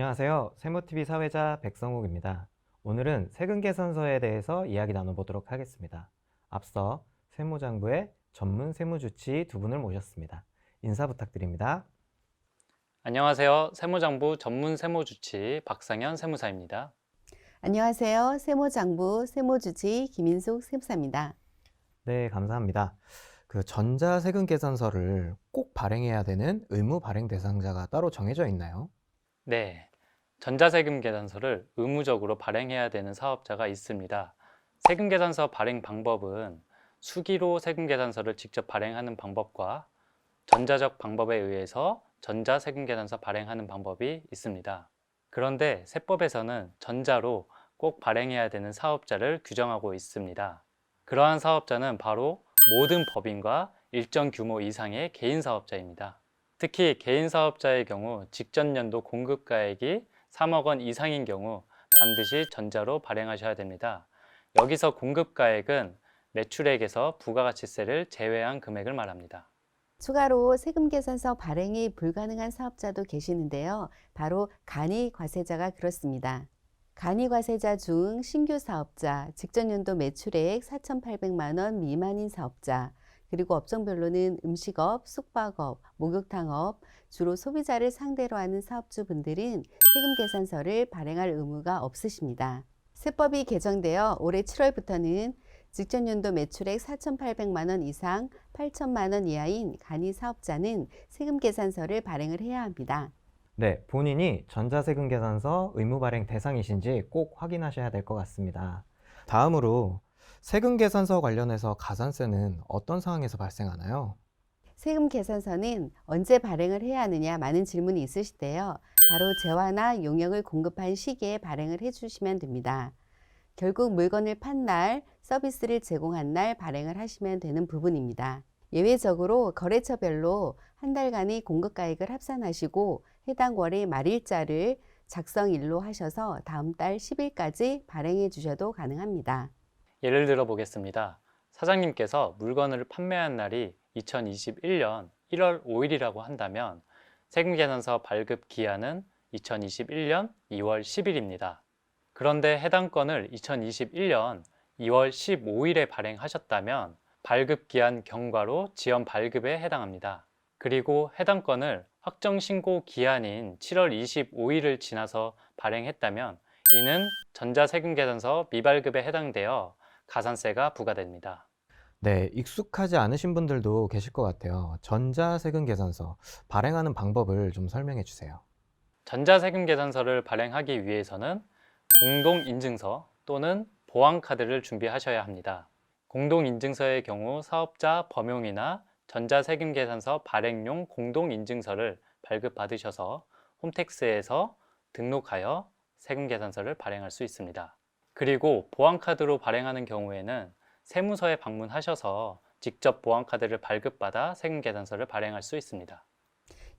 안녕하세요. 세무TV 사회자 백성욱입니다. 오늘은 세금계산서에 대해서 이야기 나눠보도록 하겠습니다. 앞서 세무장부의 전문 세무주치 두 분을 모셨습니다. 인사 부탁드립니다. 안녕하세요. 세무장부 전문 세무주치 박상현 세무사입니다. 안녕하세요. 세무장부 세무주치 김인숙 세무사입니다. 네, 감사합니다. 전자세금계산서를 꼭 발행해야 되는 의무 발행 대상자가 따로 정해져 있나요? 네, 전자세금 계산서를 의무적으로 발행해야 되는 사업자가 있습니다. 세금 계산서 발행 방법은 수기로 세금 계산서를 직접 발행하는 방법과 전자적 방법에 의해서 전자세금 계산서 발행하는 방법이 있습니다. 그런데 세법에서는 전자로 꼭 발행해야 되는 사업자를 규정하고 있습니다. 그러한 사업자는 바로 모든 법인과 일정 규모 이상의 개인 사업자입니다. 특히 개인 사업자의 경우 직전 연도 공급가액이 3억 원 이상인 경우 반드시 전자로 발행하셔야 됩니다. 여기서 공급가액은 매출액에서 부가가치세를 제외한 금액을 말합니다. 추가로 세금계산서 발행이 불가능한 사업자도 계시는데요. 바로 간이과세자가 그렇습니다. 간이과세자 중 신규 사업자, 직전연도 매출액 4,800만 원 미만인 사업자, 그리고 업종별로는 음식업, 숙박업, 목욕탕업, 주로 소비자를 상대로 하는 사업주분들은 세금계산서를 발행할 의무가 없으십니다. 세법이 개정되어 올해 7월부터는 직전연도 매출액 4,800만 원 이상 8천만 원 이하인 간이 사업자는 세금계산서를 발행을 해야 합니다. 네, 본인이 전자세금계산서 의무 발행 대상이신지 꼭 확인하셔야 될 것 같습니다. 다음으로 세금계산서 관련해서 가산세는 어떤 상황에서 발생하나요? 세금계산서는 언제 발행을 해야 하느냐 많은 질문이 있으실 때요. 바로 재화나 용역을 공급한 시기에 발행을 해주시면 됩니다. 결국 물건을 판 날, 서비스를 제공한 날 발행을 하시면 되는 부분입니다. 예외적으로 거래처별로 한 달간의 공급가액을 합산하시고 해당 월의 말일자를 작성일로 하셔서 다음 달 10일까지 발행해 주셔도 가능합니다. 예를 들어 보겠습니다. 사장님께서 물건을 판매한 날이 2021년 1월 5일이라고 한다면 세금계산서 발급 기한은 2021년 2월 10일입니다. 그런데 해당 건을 2021년 2월 15일에 발행하셨다면 발급 기한 경과로 지연 발급에 해당합니다. 그리고 해당 건을 확정 신고 기한인 7월 25일을 지나서 발행했다면 이는 전자세금계산서 미발급에 해당되어 가산세가 부과됩니다. 네, 익숙하지 않으신 분들도 계실 것 같아요. 전자세금계산서 발행하는 방법을 좀 설명해 주세요. 전자세금계산서를 발행하기 위해서는 공동인증서 또는 보안카드를 준비하셔야 합니다. 공동인증서의 경우 사업자 범용이나 전자세금계산서 발행용 공동인증서를 발급받으셔서 홈택스에서 등록하여 세금계산서를 발행할 수 있습니다. 그리고 보안카드로 발행하는 경우에는 세무서에 방문하셔서 직접 보안카드를 발급받아 세금계산서를 발행할 수 있습니다.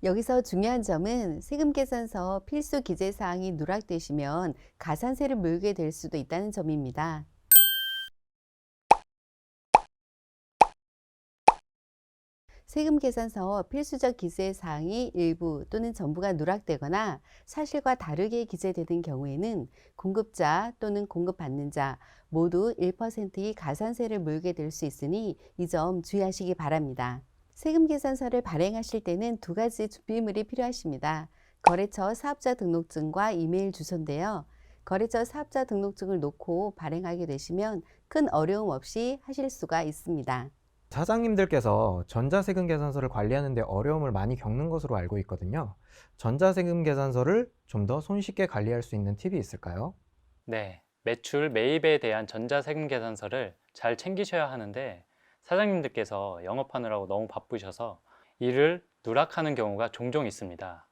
여기서 중요한 점은 세금계산서 필수 기재사항이 누락되시면 가산세를 물게 될 수도 있다는 점입니다. 세금계산서 필수적 기재사항이 일부 또는 전부가 누락되거나 사실과 다르게 기재되는 경우에는 공급자 또는 공급받는 자 모두 1%의 가산세를 물게 될 수 있으니 이 점 주의하시기 바랍니다. 세금계산서를 발행하실 때는 두 가지 준비물이 필요하십니다. 거래처 사업자 등록증과 이메일 주소인데요. 거래처 사업자 등록증을 놓고 발행하게 되시면 큰 어려움 없이 하실 수가 있습니다. 사장님들께서 전자세금계산서를 관리하는 데 어려움을 많이 겪는 것으로 알고 있거든요. 전자세금계산서를 좀 더 손쉽게 관리할 수 있는 팁이 있을까요? 네, 매출 매입에 대한 전자세금계산서를 잘 챙기셔야 하는데 사장님들께서 영업하느라고 너무 바쁘셔서 이를 누락하는 경우가 종종 있습니다.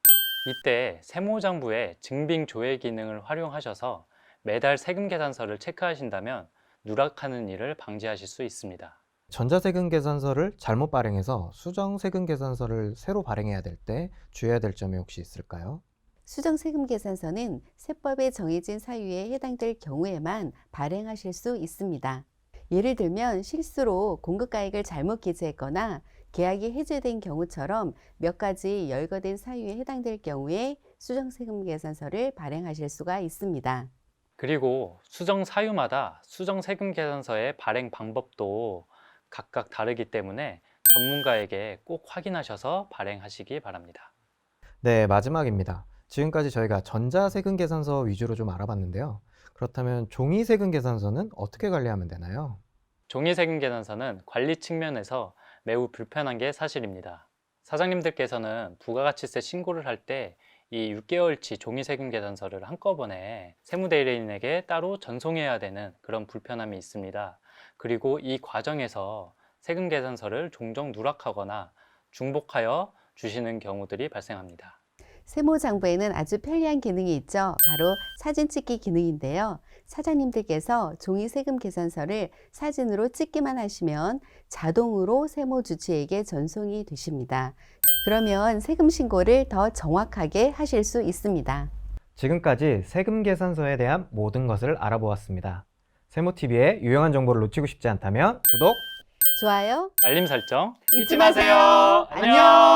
이때 세무장부의 증빙조회 기능을 활용하셔서 매달 세금계산서를 체크하신다면 누락하는 일을 방지하실 수 있습니다. 전자세금계산서를 잘못 발행해서 수정세금계산서를 새로 발행해야 될 때 주의해야 될 점이 혹시 있을까요? 수정세금계산서는 세법에 정해진 사유에 해당될 경우에만 발행하실 수 있습니다. 예를 들면 실수로 공급가액을 잘못 기재했거나 계약이 해지된 경우처럼 몇 가지 열거된 사유에 해당될 경우에 수정세금계산서를 발행하실 수가 있습니다. 그리고 수정 사유마다 수정 세금 계산서의 발행 방법도 각각 다르기 때문에 전문가에게 꼭 확인하셔서 발행하시기 바랍니다. 네, 마지막입니다. 지금까지 저희가 전자세금계산서 위주로 좀 알아봤는데요. 그렇다면 종이세금계산서는 어떻게 관리하면 되나요? 종이 세금 계산서는 관리 측면에서 매우 불편한 게 사실입니다. 사장님들께서는 부가가치세 신고를 할 때 이 6개월치 종이 세금 계산서를 한꺼번에 세무대리인에게 따로 전송해야 되는 그런 불편함이 있습니다. 그리고 이 과정에서 세금 계산서를 종종 누락하거나 중복하여 주시는 경우들이 발생합니다. 세무장부에는 아주 편리한 기능이 있죠. 바로 사진 찍기 기능인데요. 사장님들께서 종이 세금 계산서를 사진으로 찍기만 하시면 자동으로 세무주치에게 전송이 되십니다. 그러면 세금 신고를 더 정확하게 하실 수 있습니다. 지금까지 세금계산서에 대한 모든 것을 알아보았습니다. 세무TV의 유용한 정보를 놓치고 싶지 않다면 구독, 좋아요? 알림 설정 잊지 마세요. 안녕.